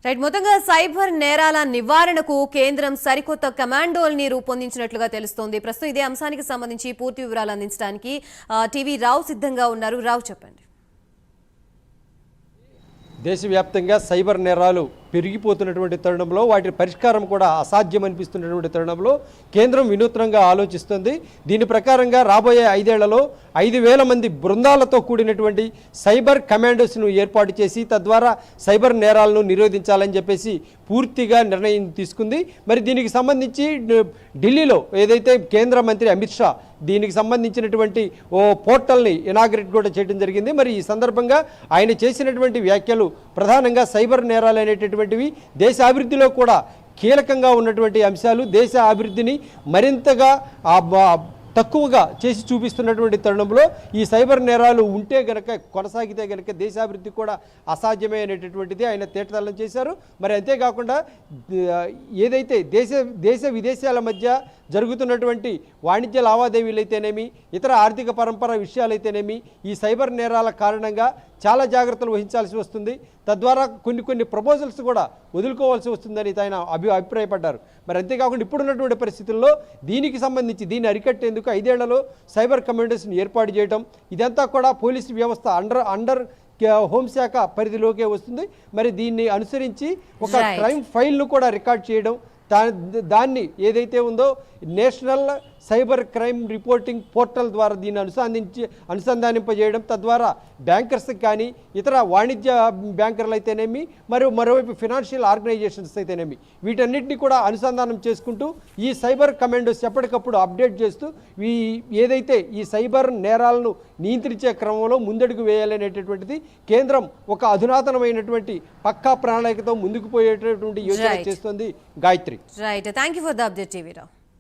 Right, మొత్తంగా cyber నేరాల నివారణకు కేంద్రం సరికొత్త కమాండోల్ని రూపొందించినట్లుగా తెలుస్తోంది. ప్రస్తుతం ఇదే అంశానికి సంబంధించి పూర్తి వివరాలు అందించడానికి టీవీ రావు సిద్ధంగా ఉన్నారు. రావు, చెప్పండి. దేశవ్యాప్తంగా సైబర్ నేరాలు పెరిగిపోతున్నటువంటి తరుణంలో వాటి పరిష్కారం కూడా అసాధ్యం అనిపిస్తున్నటువంటి తరుణంలో కేంద్రం వినూత్నంగా ఆలోచిస్తుంది. దీని ప్రకారంగా రాబోయే 5 ఏళ్లలో 5,000 మంది బృందాలతో కూడినటువంటి సైబర్ కమాండోస్ను ఏర్పాటు చేసి తద్వారా సైబర్ నేరాలను నిరోధించాలని చెప్పేసి పూర్తిగా నిర్ణయం తీసుకుంది. మరి దీనికి సంబంధించి ఢిల్లీలో ఏదైతే కేంద్ర మంత్రి అమిత్ షా దీనికి సంబంధించినటువంటి ఓ పోర్టల్ని ఇనాగ్రేట్ కూడా చేయడం జరిగింది. మరి ఈ సందర్భంగా ఆయన చేసినటువంటి వ్యాఖ్యలు ప్రధానంగా సైబర్ నేరాలు అనేటటువంటివి దేశాభివృద్ధిలో కూడా కీలకంగా ఉన్నటువంటి అంశాలు, దేశ అభివృద్ధిని మరింతగా తక్కువగా చేసి చూపిస్తున్నటువంటి తరుణంలో ఈ సైబర్ నేరాలు ఉంటే గనక కొనసాగితే గనక దేశాభివృద్ధి కూడా అసాధ్యమే అనేటటువంటిది ఆయన తేటతెల్లం చేశారు. మరి అంతేకాకుండా ఏదైతే దేశ విదేశాల మధ్య జరుగుతున్నటువంటి వాణిజ్య లావాదేవీలు అయితేనేమి, ఇతర ఆర్థిక పరంపర విషయాలైతేనేమి ఈ సైబర్ నేరాల కారణంగా చాలా జాగ్రత్తలు వహించాల్సి వస్తుంది. తద్వారా కొన్ని ప్రపోజల్స్ కూడా వదులుకోవాల్సి వస్తుందని ఆయన అభిప్రాయపడ్డారు. మరి అంతేకాకుండా ఇప్పుడున్నటువంటి పరిస్థితుల్లో దీనికి సంబంధించి దీన్ని అరికట్టేందుకు 5 ఏళ్లలో సైబర్ కమాండోస్ని ఏర్పాటు చేయడం, ఇదంతా కూడా పోలీసు వ్యవస్థ అండర్ హోంశాఖ పరిధిలోకే వస్తుంది. మరి దీన్ని అనుసరించి ఒక క్రైమ్ ఫైల్ను కూడా రికార్డ్ చేయడం, దాన్ని ఏదైతే ఉందో national cyber crime reporting portal ద్వారా దీన్ని అనుసంధానింపజేయడం, తద్వారా బ్యాంకర్స్కి కానీ ఇతర వాణిజ్య బ్యాంకర్లు అయితేనేమి మరోవైపు ఫినాన్షియల్ ఆర్గనైజేషన్స్ అయితేనేమి వీటన్నిటిని కూడా అనుసంధానం చేసుకుంటూ ఈ సైబర్ కమాండోస్ ఎప్పటికప్పుడు అప్డేట్ చేస్తూ ఏదైతే ఈ సైబర్ నేరాలను నియంత్రించే క్రమంలో ముందడుగు వేయాలనేటటువంటిది కేంద్రం ఒక అధునాతనమైనటువంటి పక్కా ప్రణాళికతో ముందుకు పోయేటటువంటి యోచన చేస్తోంది. Gayatri, right, thank you for the update TV Rao.